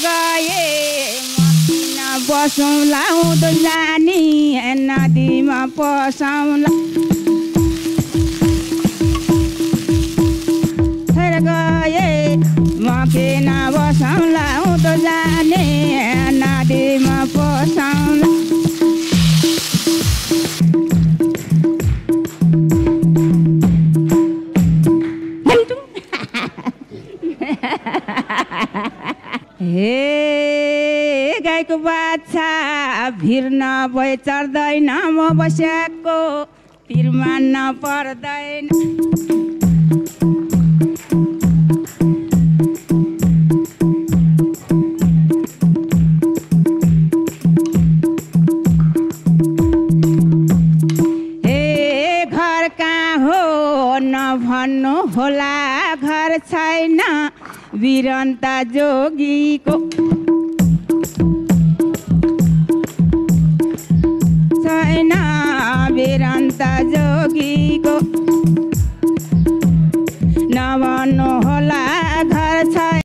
गए म बसौँला उँधो जानी नदीमा पसौँला गए म किन बसौँला उँधो जाने नदीमा पसौँला हे गाईको बाछा भिर नभए चढ्दैन म बस्याको पिर मान्न पर्दैन भन्नु होला घर छैन वीरन्ता जोगीको छैन वीरन्ता जोगीको